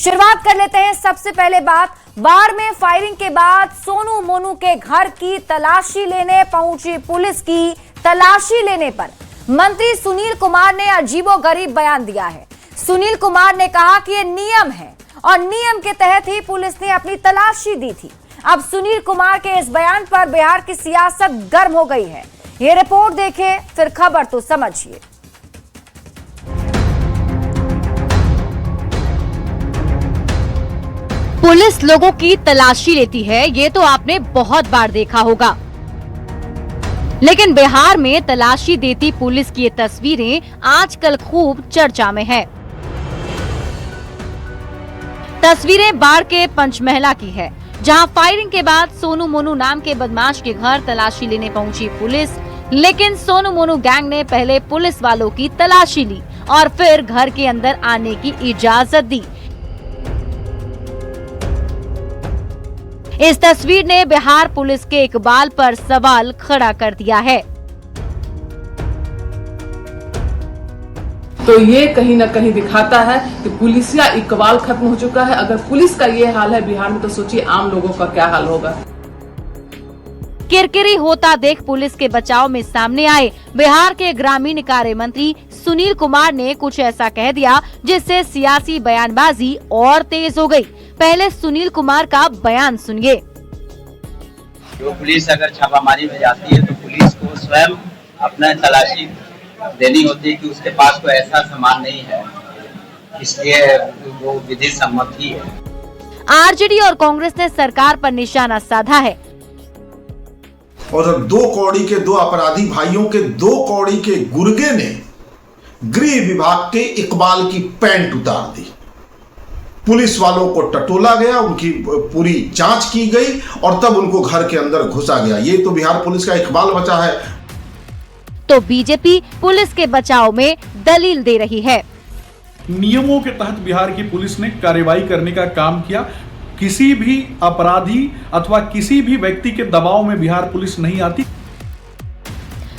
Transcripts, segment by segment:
शुरुआत कर लेते हैं। सबसे पहले बात, बाढ़ में फायरिंग के बाद सोनू मोनू के घर की तलाशी लेने पहुंची पुलिस की तलाशी लेने पर मंत्री सुनील कुमार ने अजीबोगरीब बयान दिया है। सुनील कुमार ने कहा कि ये नियम है और नियम के तहत ही पुलिस ने अपनी तलाशी दी थी। अब सुनील कुमार के इस बयान पर बिहार की सियासत गर्म हो गई है। ये रिपोर्ट देखें फिर खबर तो समझिए। पुलिस लोगों की तलाशी लेती है, ये तो आपने बहुत बार देखा होगा, लेकिन बिहार में तलाशी देती पुलिस की ये तस्वीरें आजकल खूब चर्चा में है। तस्वीरें बाढ़ के पंचमहला की है, जहां फायरिंग के बाद सोनू मोनू नाम के बदमाश के घर तलाशी लेने पहुंची पुलिस। लेकिन सोनू मोनू गैंग ने पहले पुलिस वालों की तलाशी ली और फिर घर के अंदर आने की इजाजत दी। इस तस्वीर ने बिहार पुलिस के इकबाल पर सवाल खड़ा कर दिया है। तो ये कहीं ना कहीं दिखाता है कि पुलिसिया इकबाल खत्म हो चुका है। अगर पुलिस का ये हाल है बिहार में, तो सोचिए आम लोगों का क्या हाल होगा। किरकिरी होता देख पुलिस के बचाव में सामने आए बिहार के ग्रामीण कार्य मंत्री सुनील कुमार ने कुछ ऐसा कह दिया जिससे सियासी बयानबाजी और तेज हो गई। पहले सुनील कुमार का बयान सुनिए। जो पुलिस अगर छापामारी में जाती है तो पुलिस को स्वयं अपना तलाशी देनी होती है कि उसके पास कोई ऐसा सामान नहीं है, इसलिए वो विधि सम्मत ही है। आरजेडी और कांग्रेस ने सरकार पर निशाना साधा है और 2 कौड़ी के 2 अपराधी भाइयों के 2 कौड़ी के गुर्गे ने गृह विभाग के इकबाल की पैंट उतार दी। पुलिस वालों को टटोला गया, उनकी पूरी जांच की गई और तब उनको घर के अंदर घुसा गया। ये तो बिहार पुलिस का इकबाल बचा है। तो बीजेपी पुलिस के बचाव में दलील दे रही है। नियमों के तहत बिहार की पुलिस ने कार्रवाई करने का काम किया। किसी भी अपराधी अथवा किसी भी व्यक्ति के दबाव में बिहार पुलिस नहीं आती।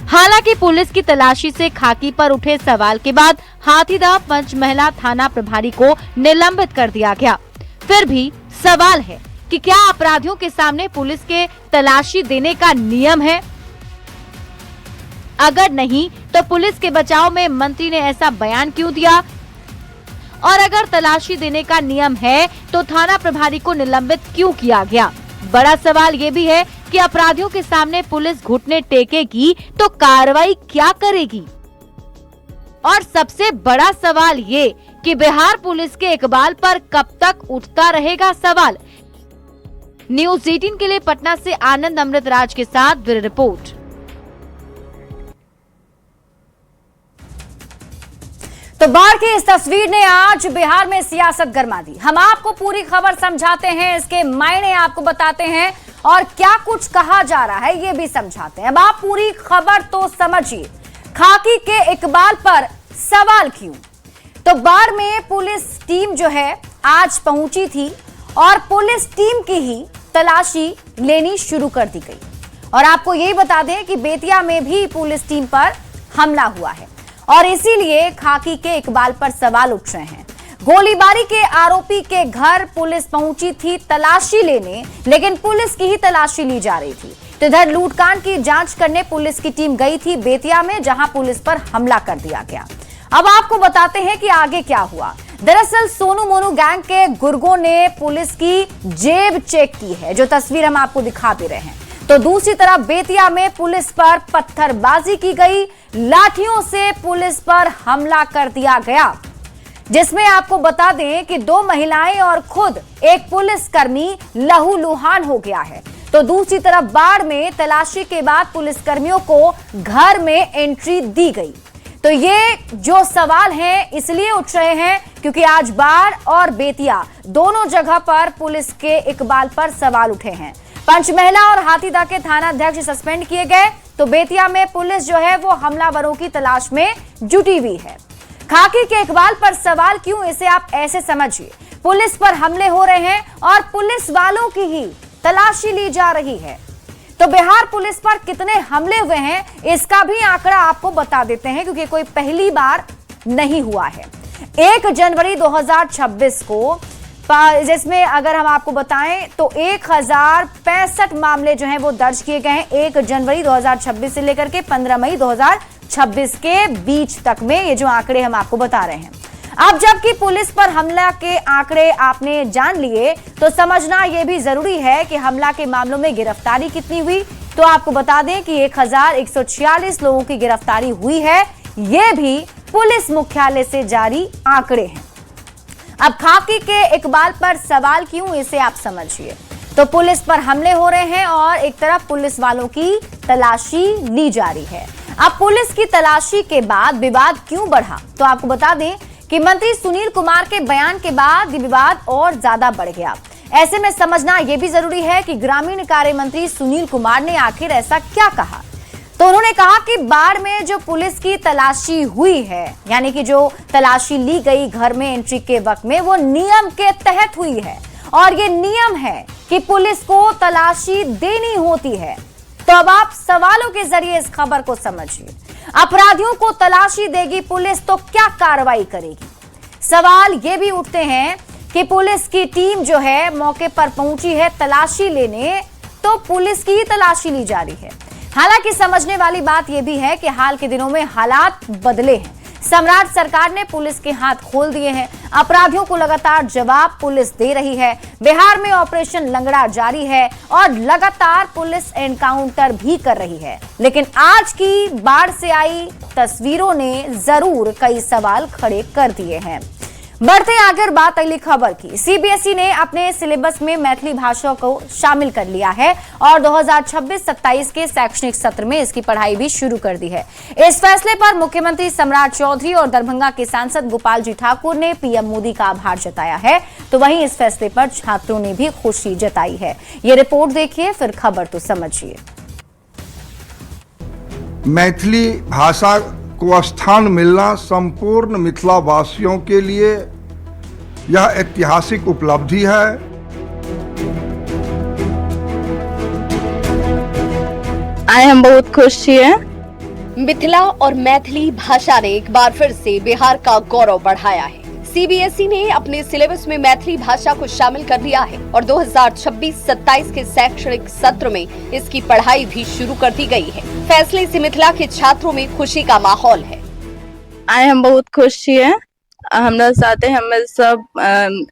हालांकि पुलिस की तलाशी से खाकी पर उठे सवाल के बाद हाथीदह पंचमहला थाना प्रभारी को निलंबित कर दिया गया। फिर भी सवाल है कि क्या अपराधियों के सामने पुलिस के तलाशी देने का नियम है? अगर नहीं तो पुलिस के बचाव में मंत्री ने ऐसा बयान क्यों दिया? और अगर तलाशी देने का नियम है तो थाना प्रभारी को निलंबित क्यों किया गया? बड़ा सवाल ये भी है कि अपराधियों के सामने पुलिस घुटने टेकेगी तो कार्रवाई क्या करेगी? और सबसे बड़ा सवाल ये कि बिहार पुलिस के इकबाल पर कब तक उठता रहेगा सवाल। न्यूज़ 18 के लिए पटना से आनंद अमृतराज के साथ ब्यूरो रिपोर्ट। तो बाढ़ की इस तस्वीर ने आज बिहार में सियासत गरमा दी। हम आपको पूरी खबर समझाते हैं, इसके मायने आपको बताते हैं और क्या कुछ कहा जा रहा है ये भी समझाते हैं। अब आप पूरी खबर तो समझिए। खाकी के इकबाल पर सवाल क्यों? तो बाढ़ में पुलिस टीम जो है आज पहुंची थी और पुलिस टीम की ही तलाशी लेनी शुरू कर दी गई। और आपको यही बता दें कि बेतिया में भी पुलिस टीम पर हमला हुआ है और इसीलिए खाकी के इकबाल पर सवाल उठ रहे हैं। गोलीबारी के आरोपी के घर पुलिस पहुंची थी तलाशी लेने, लेकिन पुलिस की ही तलाशी ली जा रही थी। तो इधर लूटकांड की जांच करने पुलिस की टीम गई थी बेतिया में, जहां पुलिस पर हमला कर दिया गया। अब आपको बताते हैं कि आगे क्या हुआ। दरअसल सोनू मोनू गैंग के गुर्गों ने पुलिस की जेब चेक की है, जो तस्वीर हम आपको दिखा दे रहे हैं। तो दूसरी तरफ बेतिया में पुलिस पर पत्थरबाजी की गई, लाठियों से पुलिस पर हमला कर दिया गया, जिसमें आपको बता दें कि 2 महिलाएं और खुद एक पुलिसकर्मी लहूलुहान हो गया है। तो दूसरी तरफ बाढ़ में तलाशी के बाद पुलिसकर्मियों को घर में एंट्री दी गई। तो ये जो सवाल हैं इसलिए उठ रहे हैं क्योंकि आज बाढ़ और बेतिया दोनों जगह पर पुलिस के इकबाल पर सवाल उठे हैं। पंचमहला और हाथीदह के थाना अध्यक्ष सस्पेंड किए गए, तो बेतिया में पुलिस जो है वो हमलावरों की तलाश में जुटी हुई है। खाकी के इकबाल पर सवाल क्यों, इसे आप ऐसे समझिए। पुलिस पर हमले हो रहे हैं और पुलिस वालों की ही तलाशी ली जा रही है। तो बिहार पुलिस पर कितने हमले हुए हैं इसका भी आंकड़ा आपको बता देते हैं, क्योंकि कोई पहली बार नहीं हुआ है। 1 जनवरी 2026 को जिसमें अगर हम आपको बताएं तो 1065 मामले जो हैं वो दर्ज किए गए हैं 1 जनवरी 2026 से लेकर के 15 मई 2026 के बीच तक में, ये जो आंकड़े हम आपको बता रहे हैं। अब जबकि पुलिस पर हमला के आंकड़े आपने जान लिए तो समझना यह भी जरूरी है कि हमला के मामलों में गिरफ्तारी कितनी हुई। तो आपको बता दें कि 1146 लोगों की गिरफ्तारी हुई है, ये भी पुलिस मुख्यालय से जारी आंकड़े हैं। अब खाकी के इकबाल पर सवाल क्यों, इसे आप समझिए। तो पुलिस पर हमले हो रहे हैं और एक तरफ पुलिस वालों की तलाशी ली जा रही है। अब पुलिस की तलाशी के बाद विवाद क्यों बढ़ा, तो आपको बता दें कि मंत्री सुनील कुमार के बयान के बाद विवाद और ज्यादा बढ़ गया। ऐसे में समझना यह भी जरूरी है कि ग्रामीण कार्य मंत्री सुनील कुमार ने आखिर ऐसा क्या कहा। तो उन्होंने कहा कि बाढ़ में जो पुलिस की तलाशी हुई है, यानी कि जो तलाशी ली गई घर में एंट्री के वक्त में, वो नियम के तहत हुई है और ये नियम है कि पुलिस को तलाशी देनी होती है। तो अब आप सवालों के जरिए इस खबर को समझिए। अपराधियों को तलाशी देगी पुलिस तो क्या कार्रवाई करेगी? सवाल ये भी उठते हैं कि पुलिस की टीम जो है मौके पर पहुंची है तलाशी लेने, तो पुलिस की ही तलाशी ली जा रही है। हालांकि समझने वाली बात यह भी है कि हाल के दिनों में हालात बदले हैं। सम्राट सरकार ने पुलिस के हाथ खोल दिए हैं, अपराधियों को लगातार जवाब पुलिस दे रही है। बिहार में ऑपरेशन लंगड़ा जारी है और लगातार पुलिस एनकाउंटर भी कर रही है। लेकिन आज की बाढ़ से आई तस्वीरों ने जरूर कई सवाल खड़े कर दिए हैं। बढ़ते आगे बात अगली खबर की। सीबीएसई ने अपने सिलेबस में मैथिली भाषा को शामिल कर लिया है और 2026-27 के शैक्षणिक सत्र में इसकी पढ़ाई भी शुरू कर दी है। इस फैसले पर मुख्यमंत्री सम्राट चौधरी और दरभंगा के सांसद गोपाल जी ठाकुर ने पीएम मोदी का आभार जताया है। तो वहीं इस फैसले पर छात्रों ने भी खुशी जताई है। ये रिपोर्ट देखिए, फिर खबर तो समझिए। मैथिली भाषा को स्थान मिलना संपूर्ण मिथिला वासियों के लिए यह ऐतिहासिक उपलब्धि है। आए हम बहुत खुश छियै। मिथिला और मैथिली भाषा ने एक बार फिर से बिहार का गौरव बढ़ाया है। सीबीएसई ने अपने सिलेबस में मैथिली भाषा को शामिल कर लिया है और 2026-27 के शैक्षणिक सत्र में इसकी पढ़ाई भी शुरू कर दी गई है। फैसले से मिथिला के छात्रों में खुशी का माहौल है। आए हम बहुत खुश छियै। हमरा साथे हमें सब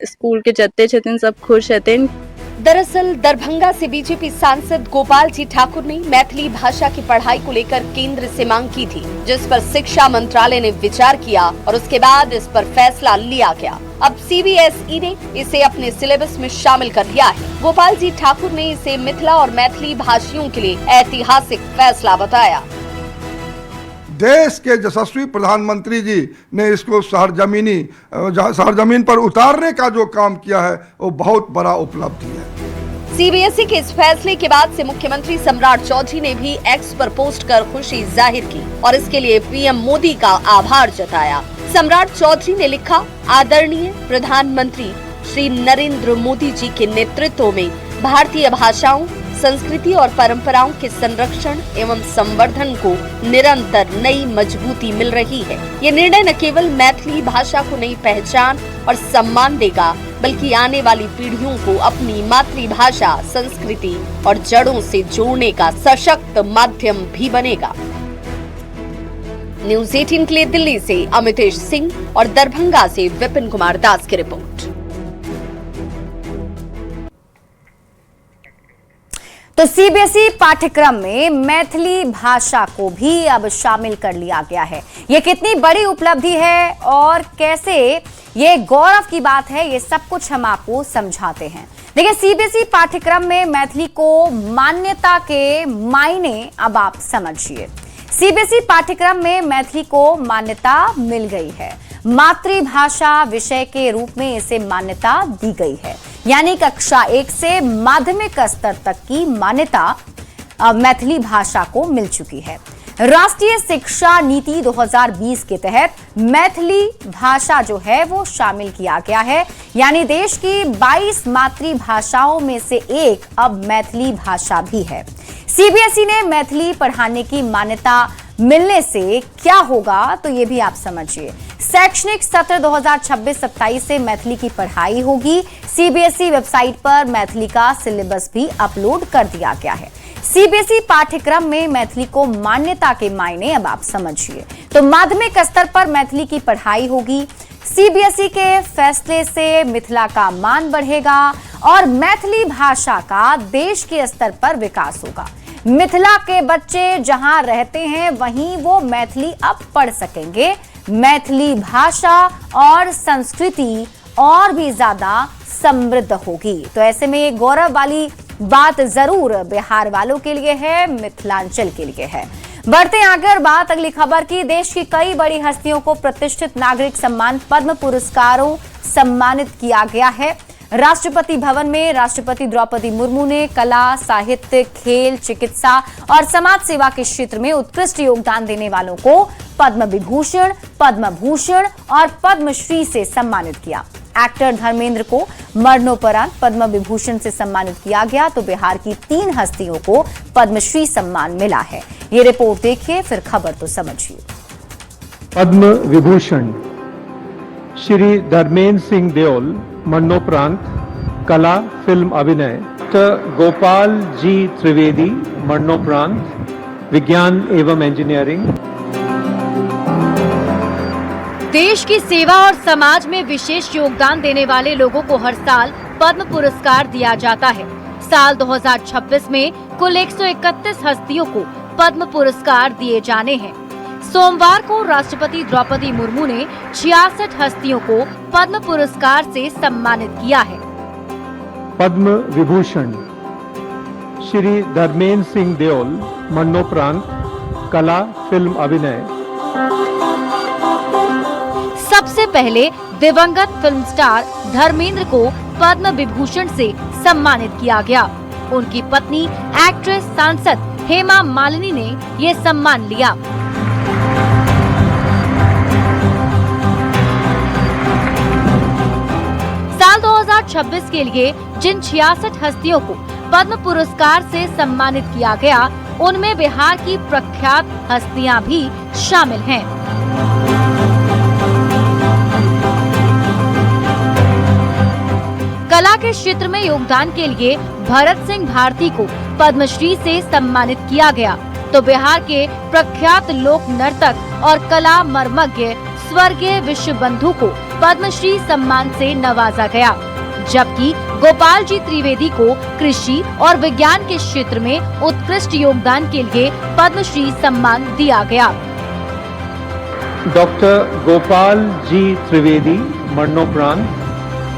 स्कूल के जत्ते छथिन सब खुश हथिन। दरअसल दरभंगा से बीजेपी सांसद गोपाल जी ठाकुर ने मैथिली भाषा की पढ़ाई को लेकर केंद्र से मांग की थी, जिस पर शिक्षा मंत्रालय ने विचार किया और उसके बाद इस पर फैसला लिया गया। अब सीबीएसई ने इसे अपने सिलेबस में शामिल कर लिया है। गोपाल जी ठाकुर ने इसे मिथिला और मैथिली भाषियों के लिए ऐतिहासिक फैसला बताया। देश के यशस्वी प्रधानमंत्री जी ने इसको सरजमीन पर उतारने का जो काम किया है वो बहुत बड़ा उपलब्धि है। सीबीएसई के इस फैसले के बाद से मुख्यमंत्री सम्राट चौधरी ने भी एक्स पर पोस्ट कर खुशी जाहिर की और इसके लिए पीएम मोदी का आभार जताया। सम्राट चौधरी ने लिखा, आदरणीय प्रधानमंत्री श्री नरेंद्र मोदी जी के नेतृत्व में भारतीय भाषाओं, संस्कृति और परंपराओं के संरक्षण एवं संवर्धन को निरंतर नई मजबूती मिल रही है। ये निर्णय न केवल मैथिली भाषा को नई पहचान और सम्मान देगा, बल्कि आने वाली पीढ़ियों को अपनी मातृभाषा, संस्कृति और जड़ों से जोड़ने का सशक्त माध्यम भी बनेगा। न्यूज़ 18 के लिए दिल्ली से अमितेश सिंह और दरभंगा से विपिन कुमार दास की रिपोर्ट। तो सीबीएसई पाठ्यक्रम में मैथिली भाषा को भी अब शामिल कर लिया गया है। ये कितनी बड़ी उपलब्धि है और कैसे ये गौरव की बात है, ये सब कुछ हम आपको समझाते हैं। देखिए, सीबीएसई पाठ्यक्रम में मैथिली को मान्यता के मायने अब आप समझिए। सीबीएसई पाठ्यक्रम में मैथिली को मान्यता मिल गई है। मातृभाषा विषय के रूप में इसे मान्यता दी गई है, यानी कक्षा 1 से माध्यमिक स्तर तक की मान्यता मैथिली भाषा को मिल चुकी है। राष्ट्रीय शिक्षा नीति 2020 के तहत मैथिली भाषा जो है वो शामिल किया गया है, यानी देश की 22 मातृभाषाओं में से एक अब मैथिली भाषा भी है। सीबीएसई ने मैथिली पढ़ाने की मान्यता मिलने से क्या होगा, तो ये भी आप समझिए। शैक्षणिक सत्र 2026-27 से मैथिली की पढ़ाई होगी। सीबीएसई वेबसाइट पर मैथिली का सिलेबस भी अपलोड कर दिया गया है। सीबीएसई पाठ्यक्रम में मैथिली को मान्यता के मायने अब आप समझिए। तो माध्यमिक स्तर पर मैथिली की पढ़ाई होगी। सीबीएसई के फैसले से मिथिला का मान बढ़ेगा और मैथिली भाषा का देश के स्तर पर विकास होगा। मिथिला के बच्चे जहां रहते हैं वहीं वो मैथिली अब पढ़ सकेंगे। मैथिली भाषा और संस्कृति और भी ज्यादा समृद्ध होगी। तो ऐसे में ये गौरव वाली बात जरूर बिहार वालों के लिए है, मिथिलांचल के लिए है। बढ़ते हैं आगे और बात अगली खबर की। देश की कई बड़ी हस्तियों को प्रतिष्ठित नागरिक सम्मान पद्म पुरस्कारों सम्मानित किया गया है। राष्ट्रपति भवन में राष्ट्रपति द्रौपदी मुर्मू ने कला, साहित्य, खेल, चिकित्सा और समाज सेवा के क्षेत्र में उत्कृष्ट योगदान देने वालों को पद्म विभूषण, पद्म भूषण और पद्मश्री से सम्मानित किया। एक्टर धर्मेंद्र को मरणोपरांत पद्म विभूषण से सम्मानित किया गया, तो बिहार की 3 हस्तियों को पद्मश्री सम्मान मिला है। ये रिपोर्ट देखिए, फिर खबर तो समझिए। पद्म विभूषण श्री धर्मेंद्र सिंह देओल मरणोपरांत कला, फिल्म अभिनय। गोपाल जी त्रिवेदी मरणोपरांत विज्ञान एवं इंजीनियरिंग। देश की सेवा और समाज में विशेष योगदान देने वाले लोगों को हर साल पद्म पुरस्कार दिया जाता है। साल 2026 में कुल 131 हस्तियों को पद्म पुरस्कार दिए जाने हैं। सोमवार को राष्ट्रपति द्रौपदी मुर्मू ने 66 हस्तियों को पद्म पुरस्कार से सम्मानित किया है। पद्म विभूषण श्री धर्मेंद्र सिंह देओल मरणोपरांत कला, फिल्म अभिनय। सबसे पहले दिवंगत फिल्म स्टार धर्मेंद्र को पद्म विभूषण से सम्मानित किया गया। उनकी पत्नी एक्ट्रेस सांसद हेमा मालिनी ने ये सम्मान लिया। साल 2026 के लिए जिन 66 हस्तियों को पद्म पुरस्कार से सम्मानित किया गया, उनमें बिहार की प्रख्यात हस्तियां भी शामिल हैं। कला के क्षेत्र में योगदान के लिए भरत सिंह भारती को पद्मश्री से सम्मानित किया गया, तो बिहार के प्रख्यात लोक नर्तक और कला मर्मज्ञ स्वर्गीय विश्वबंधु को पद्मश्री सम्मान से नवाजा गया, जबकि गोपाल जी त्रिवेदी को कृषि और विज्ञान के क्षेत्र में उत्कृष्ट योगदान के लिए पद्मश्री सम्मान दिया गया। डॉक्टर गोपाल जी त्रिवेदी मरणोपरांत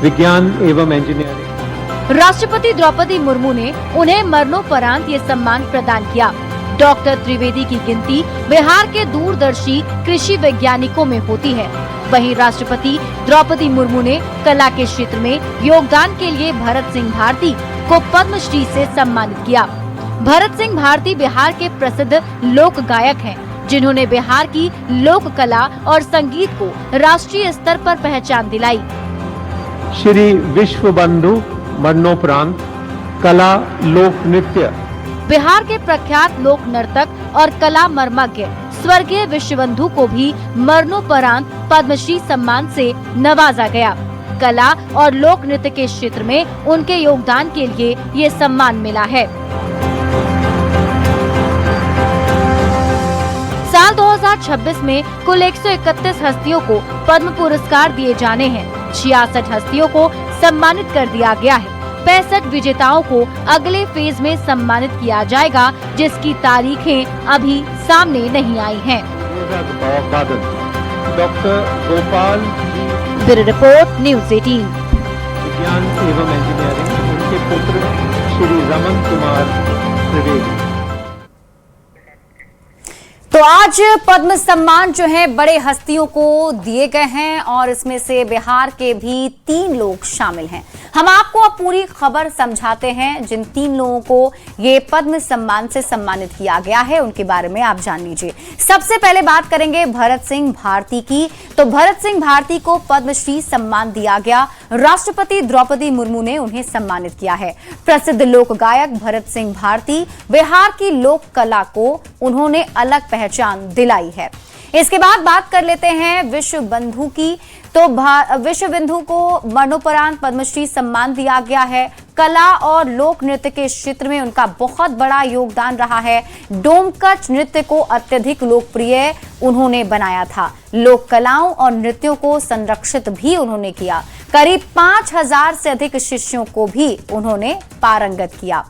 विज्ञान एवं इंजीनियरिंग। राष्ट्रपति द्रौपदी मुर्मू ने उन्हें मरणोपरांत ये सम्मान प्रदान किया। डॉक्टर त्रिवेदी की गिनती बिहार के दूरदर्शी कृषि वैज्ञानिकों में होती है। वहीं राष्ट्रपति द्रौपदी मुर्मू ने कला के क्षेत्र में योगदान के लिए भरत सिंह भारती को पद्मश्री से सम्मानित किया। भरत सिंह भारती बिहार के प्रसिद्ध लोक गायक हैं, जिन्होंने बिहार की लोक कला और संगीत को राष्ट्रीय स्तर पर पहचान दिलाई। श्री विश्वबंधु मरणोपरांत कला, लोक नृत्य। बिहार के प्रख्यात लोक नर्तक और कला मर्मज्ञ स्वर्गीय विश्वबंधु को भी मरणोपरांत पद्मश्री सम्मान से नवाजा गया। कला और लोक नृत्य के क्षेत्र में उनके योगदान के लिए ये सम्मान मिला है। साल 2026 में कुल 131 हस्तियों को पद्म पुरस्कार दिए जाने हैं। 66 हस्तियों को सम्मानित कर दिया गया है। 65 विजेताओं को अगले फेज में सम्मानित किया जाएगा, जिसकी तारीखें अभी सामने नहीं आई हैं। Doctor Gopal ji. Bureau report, news 18। विज्ञान एवं इंजीनियरिंग। उनके पुत्र श्री रमन कुमार त्रिवेदी। तो आज पद्म सम्मान जो है बड़े हस्तियों को दिए गए हैं और इसमें से बिहार के भी 3 लोग शामिल हैं। हम आपको अब पूरी खबर समझाते हैं। जिन 3 लोगों को ये पद्म सम्मान से सम्मानित किया गया है उनके बारे में आप जान लीजिए। सबसे पहले बात करेंगे भरत सिंह भारती की। तो भरत सिंह भारती को पद्मश्री सम्मान दिया गया। राष्ट्रपति द्रौपदी मुर्मू ने उन्हें सम्मानित किया है। प्रसिद्ध लोक गायक भरत सिंह भारती, बिहार की लोक कला को उन्होंने अलग पहचान दिलाई है। इसके बाद बात कर लेते हैं विश्व बंधु की। तो विश्व बंधु को मरणोपरांत पद्मश्री सम्मान दिया गया है। कला और लोक नृत्य के क्षेत्र में उनका बहुत बड़ा योगदान रहा है। डोमकच नृत्य को अत्यधिक लोकप्रिय उन्होंने बनाया था। लोक कलाओं और नृत्यों को संरक्षित भी उन्होंने किया। करीब 5000 से अधिक शिष्यों को भी उन्होंने पारंगत किया।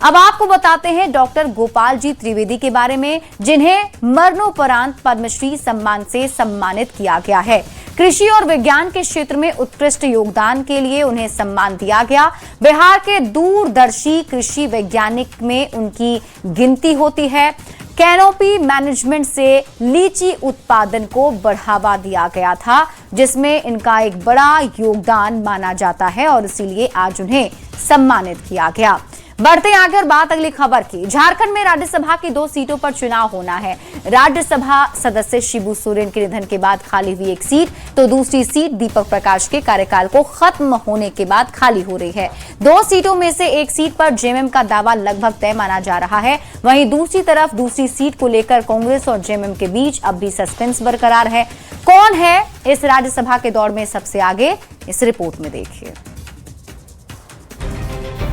अब आपको बताते हैं डॉक्टर गोपाल जी त्रिवेदी के बारे में, जिन्हें मरणोपरांत पद्मश्री सम्मान से सम्मानित किया गया है। कृषि और विज्ञान के क्षेत्र में उत्कृष्ट योगदान के लिए उन्हें सम्मान दिया गया। बिहार के दूरदर्शी कृषि वैज्ञानिक में उनकी गिनती होती है। कैनोपी मैनेजमेंट से लीची उत्पादन को बढ़ावा दिया गया था, जिसमें इनका एक बड़ा योगदान माना जाता है और इसीलिए आज उन्हें सम्मानित किया गया। बढ़ते आगे और बात अगली खबर की। झारखंड में राज्यसभा की 2 सीटों पर चुनाव होना है। राज्यसभा सदस्य शिबू सोरेन के निधन के बाद खाली हुई एक सीट, तो दूसरी सीट दीपक प्रकाश के कार्यकाल को खत्म होने के बाद खाली हो रही है। 2 सीटों में से एक सीट पर जेएमएम का दावा लगभग तय माना जा रहा है। वहीं दूसरी तरफ दूसरी सीट को लेकर कांग्रेस और जेएमएम के बीच अब भी सस्पेंस बरकरार है। कौन है इस राज्यसभा के दौड़ में सबसे आगे, इस रिपोर्ट में देखिए।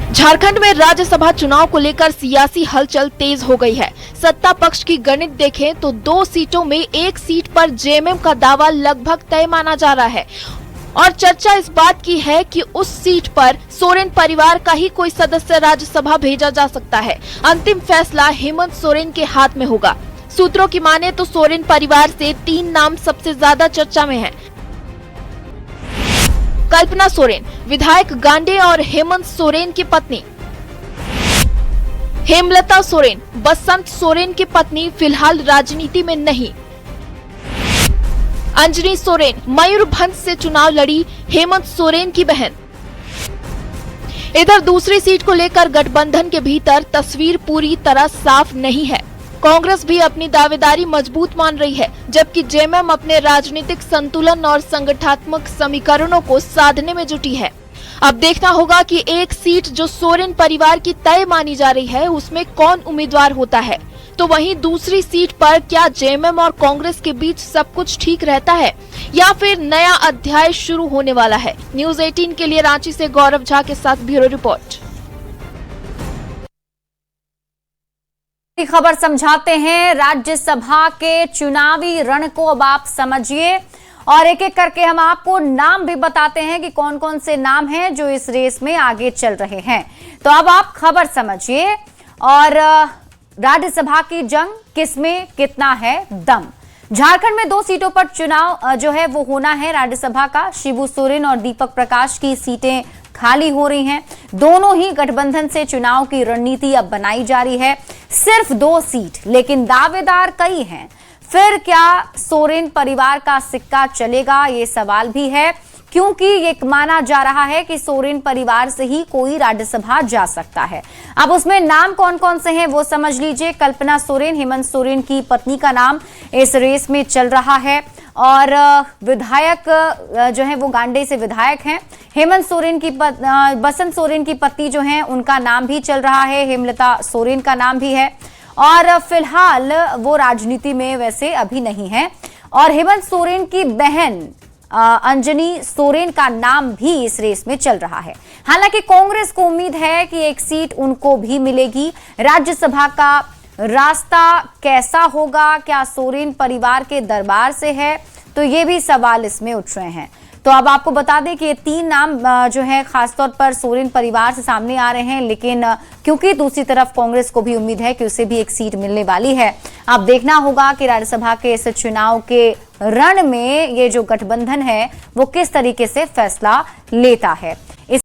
झारखंड में राज्यसभा चुनाव को लेकर सियासी हलचल तेज हो गई है। सत्ता पक्ष की गणित देखें तो 2 सीटों में एक सीट पर जेएमएम का दावा लगभग तय माना जा रहा है और चर्चा इस बात की है कि उस सीट पर सोरेन परिवार का ही कोई सदस्य राज्यसभा भेजा जा सकता है। अंतिम फैसला हेमंत सोरेन के हाथ में होगा। सूत्रों की माने तो सोरेन परिवार से 3 नाम सबसे ज्यादा चर्चा में हैं। कल्पना सोरेन, विधायक गांडे और हेमंत सोरेन की पत्नी। हेमलता सोरेन, बसंत सोरेन की पत्नी, फिलहाल राजनीति में नहीं। अंजनी सोरेन, मयूरभंज से चुनाव लड़ी, हेमंत सोरेन की बहन। इधर दूसरी सीट को लेकर गठबंधन के भीतर तस्वीर पूरी तरह साफ नहीं है। कांग्रेस भी अपनी दावेदारी मजबूत मान रही है, जबकि जेएमएम अपने राजनीतिक संतुलन और संगठनात्मक समीकरणों को साधने में जुटी है। अब देखना होगा कि एक सीट जो सोरेन परिवार की तय मानी जा रही है उसमें कौन उम्मीदवार होता है, तो वहीं दूसरी सीट पर क्या जेएमएम और कांग्रेस के बीच सब कुछ ठीक रहता है या फिर नया अध्याय शुरू होने वाला है। न्यूज़ 18 के लिए रांची से गौरव झा के साथ ब्यूरो रिपोर्ट। खबर समझाते हैं राज्यसभा के चुनावी रण को। अब आप समझिए और एक एक करके हम आपको नाम भी बताते हैं कि कौन कौन से नाम हैं जो इस रेस में आगे चल रहे हैं। तो अब आप खबर समझिए और राज्यसभा की जंग किसमें कितना है दम। झारखंड में 2 सीटों पर चुनाव जो है वो होना है राज्यसभा का। शिबू सोरेन और दीपक प्रकाश की सीटें खाली हो रही हैं। दोनों ही गठबंधन से चुनाव की रणनीति अब बनाई जा रही है। सिर्फ 2 सीट, लेकिन दावेदार कई हैं। फिर क्या सोरेन परिवार का सिक्का चलेगा, ये सवाल भी है, क्योंकि ये माना जा रहा है कि सोरेन परिवार से ही कोई राज्यसभा जा सकता है। अब उसमें नाम कौन कौन से हैं वो समझ लीजिए। कल्पना सोरेन, हेमंत सोरेन की पत्नी का नाम इस रेस में चल रहा है और विधायक जो है वो गांडे से विधायक हैं। हेमंत सोरेन की बसंत सोरेन की पत्नी जो हैं उनका नाम भी चल रहा है। हेमलता सोरेन का नाम भी है और फिलहाल वो राजनीति में वैसे अभी नहीं है। और हेमंत सोरेन की बहन अंजनी सोरेन का नाम भी इस रेस में चल रहा है। हालांकि कांग्रेस को उम्मीद है कि एक सीट उनको भी मिलेगी। राज्यसभा का रास्ता कैसा होगा, क्या सोरेन परिवार के दरबार से है, तो ये भी सवाल इसमें उठ रहे हैं। तो अब आपको बता दें कि ये 3 नाम जो है खासतौर पर सोरेन परिवार से सामने आ रहे हैं, लेकिन क्योंकि दूसरी तरफ कांग्रेस को भी उम्मीद है कि उसे भी एक सीट मिलने वाली है। अब देखना होगा कि राज्यसभा के इस चुनाव के रण में ये जो गठबंधन है वो किस तरीके से फैसला लेता है।